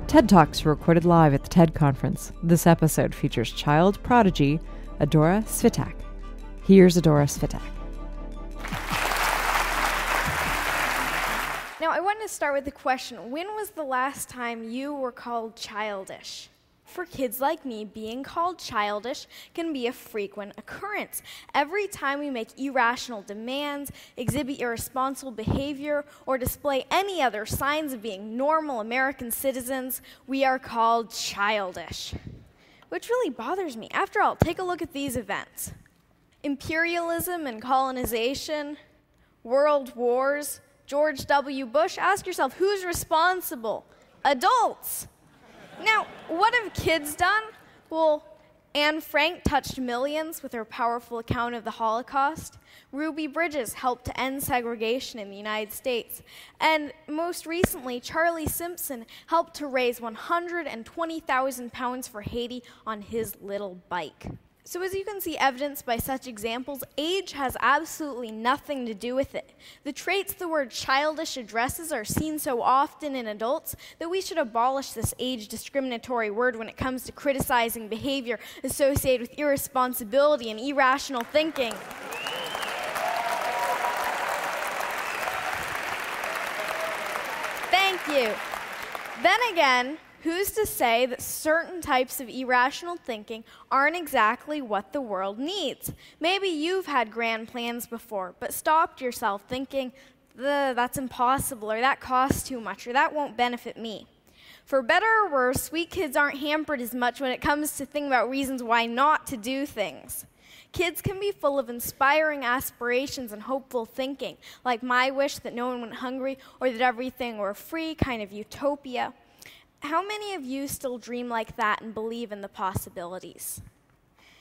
TED Talks were recorded live at the TED Conference. This episode features child prodigy Adora Svitak. Here's Adora Svitak. Now, I wanted to start with the question, when was the last time you were called childish? For kids like me, being called childish can be a frequent occurrence. Every time we make irrational demands, exhibit irresponsible behavior, or display any other signs of being normal American citizens, we are called childish. Which really bothers me. After all, take a look at these events. Imperialism and colonization, world wars, George W. Bush. Ask yourself, who's responsible? Adults. Now, what have kids done? Well, Anne Frank touched millions with her powerful account of the Holocaust. Ruby Bridges helped to end segregation in the United States. And most recently, Charlie Simpson helped to raise 120,000 pounds for Haiti on his little bike. So as you can see evidenced by such examples, age has absolutely nothing to do with it. The traits the word childish addresses are seen so often in adults that we should abolish this age discriminatory word when it comes to criticizing behavior associated with irresponsibility and irrational thinking. Thank you. Then again, who's to say that certain types of irrational thinking aren't exactly what the world needs? Maybe you've had grand plans before, but stopped yourself thinking, that's impossible, or that costs too much, or that won't benefit me. For better or worse, sweet kids aren't hampered as much when it comes to thinking about reasons why not to do things. Kids can be full of inspiring aspirations and hopeful thinking, like my wish that no one went hungry or that everything were free, kind of utopia. How many of you still dream like that and believe in the possibilities?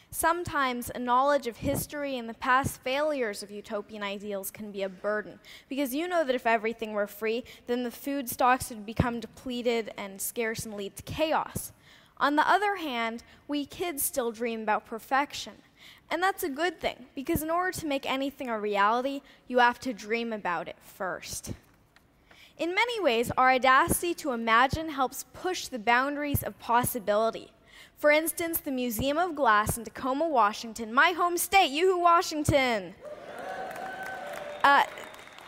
Sometimes a knowledge of history and the past failures of utopian ideals can be a burden, because you know that if everything were free, then the food stocks would become depleted and scarce and lead to chaos. On the other hand, we kids still dream about perfection. And that's a good thing, because in order to make anything a reality, you have to dream about it first. In many ways, our audacity to imagine helps push the boundaries of possibility. For instance, the Museum of Glass in Tacoma, Washington, my home state, Yoo-hoo, Washington,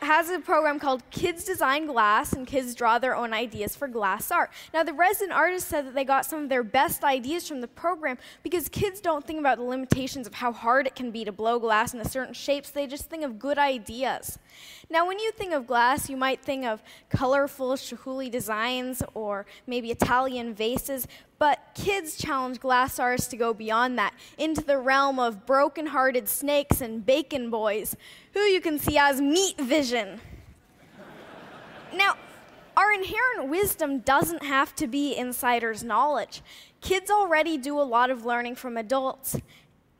has a program called Kids Design Glass, and kids draw their own ideas for glass art. Now, the resident artist said that they got some of their best ideas from the program because kids don't think about the limitations of how hard it can be to blow glass into certain shapes. They just think of good ideas. Now, when you think of glass, you might think of colorful Chihuly designs or maybe Italian vases, but kids challenge glass artists to go beyond that, into the realm of broken-hearted snakes and bacon boys, who you can see as meat vision. Now, our inherent wisdom doesn't have to be insider's knowledge. Kids already do a lot of learning from adults,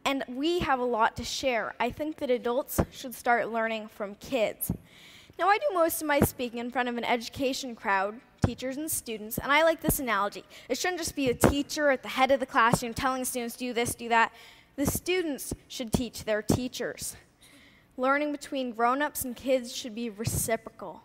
and we have a lot to share. I think that adults should start learning from kids. Now, I do most of my speaking in front of an education crowd, teachers and students, and I like this analogy. It shouldn't just be a teacher at the head of the classroom telling students, do this, do that. The students should teach their teachers. Learning between grown-ups and kids should be reciprocal.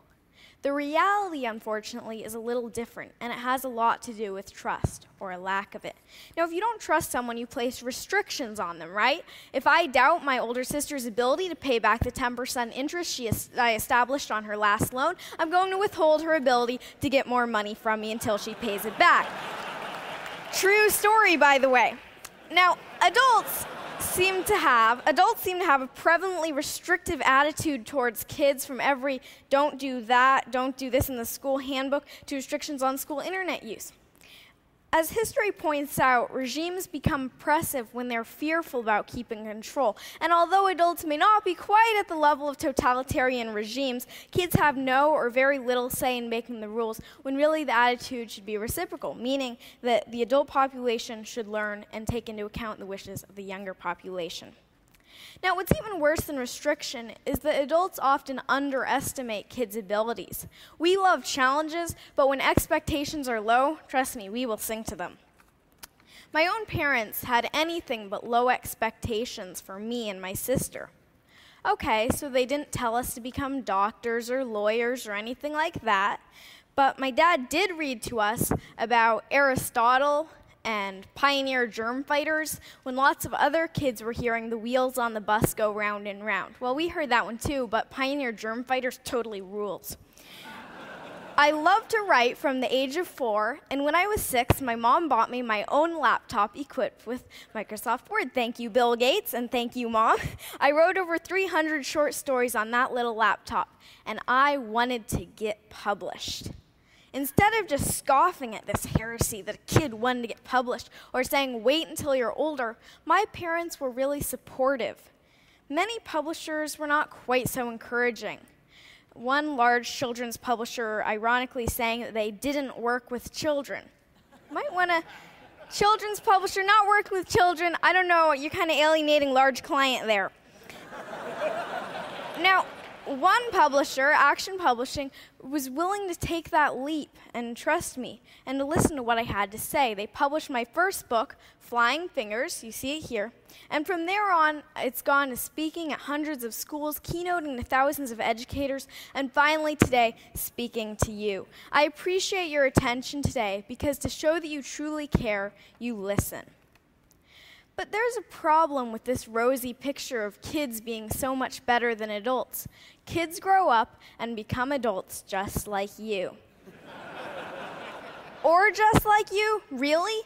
The reality, unfortunately, is a little different, and it has a lot to do with trust, or a lack of it. Now, if you don't trust someone, you place restrictions on them, right? If I doubt my older sister's ability to pay back the 10% interest I established on her last loan, I'm going to withhold her ability to get more money from me until she pays it back. True story, by the way. Now, adults seem to have a prevalently restrictive attitude towards kids, from every don't do that, don't do this in the school handbook, to restrictions on school internet use. As history points out, regimes become oppressive when they're fearful about keeping control. And although adults may not be quite at the level of totalitarian regimes, kids have no or very little say in making the rules, when really the attitude should be reciprocal, meaning that the adult population should learn and take into account the wishes of the younger population. Now, what's even worse than restriction is that adults often underestimate kids' abilities. We love challenges, but when expectations are low, trust me, we will sink to them. My own parents had anything but low expectations for me and my sister. Okay, so they didn't tell us to become doctors or lawyers or anything like that, But my dad did read to us about Aristotle and pioneer germ fighters when lots of other kids were hearing the wheels on the bus go round and round. Well, we heard that one too, but pioneer germ fighters totally rules. I loved to write from the age of 4, and when I was 6, my mom bought me my own laptop equipped with Microsoft Word. Thank you, Bill Gates, and thank you, Mom. I wrote over 300 short stories on that little laptop, and I wanted to get published. Instead of just scoffing at this heresy that a kid wanted to get published or saying, wait until you're older, my parents were really supportive. Many publishers were not quite so encouraging. One large children's publisher ironically saying that they didn't work with children. Might want a children's publisher not working with children. I don't know, you're kind of alienating large client there. Now, one publisher, Action Publishing, was willing to take that leap and trust me and to listen to what I had to say. They published my first book, Flying Fingers, you see it here, and from there on, it's gone to speaking at hundreds of schools, keynoting to thousands of educators, and finally today, speaking to you. I appreciate your attention today because to show that you truly care, you listen. But there's a problem with this rosy picture of kids being so much better than adults. Kids grow up and become adults just like you. Or just like you? Really?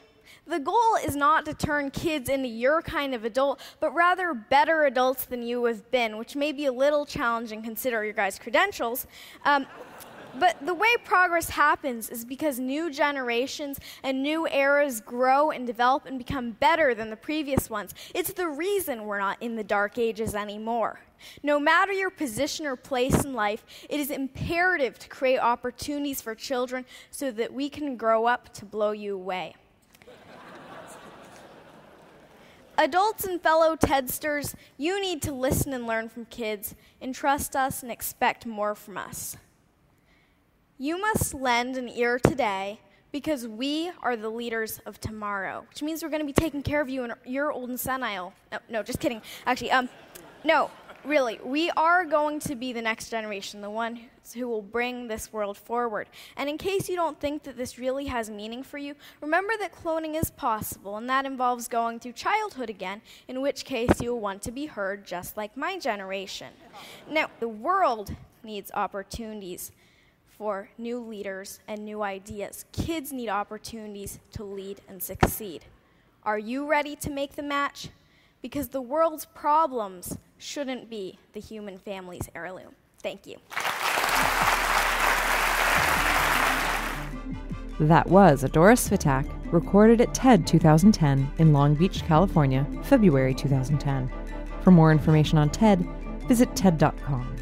The goal is not to turn kids into your kind of adult, but rather better adults than you have been, which may be a little challenging considering your guys' credentials. But the way progress happens is because new generations and new eras grow and develop and become better than the previous ones. It's the reason we're not in the dark ages anymore. No matter your position or place in life, it is imperative to create opportunities for children so that we can grow up to blow you away. Adults and fellow Tedsters, you need to listen and learn from kids, and trust us and expect more from us. You must lend an ear today because we are the leaders of tomorrow, which means we're going to be taking care of you in your old and senile. No, just kidding. Actually, no, really, we are going to be the next generation, the one who will bring this world forward. And in case you don't think that this really has meaning for you, remember that cloning is possible, and that involves going through childhood again, in which case you will want to be heard just like my generation. Now, the world needs opportunities for new leaders and new ideas. Kids need opportunities to lead and succeed. Are you ready to make the match? Because the world's problems shouldn't be the human family's heirloom. Thank you. That was Adora Svitak, recorded at TED 2010 in Long Beach, California, February 2010. For more information on TED, visit TED.com.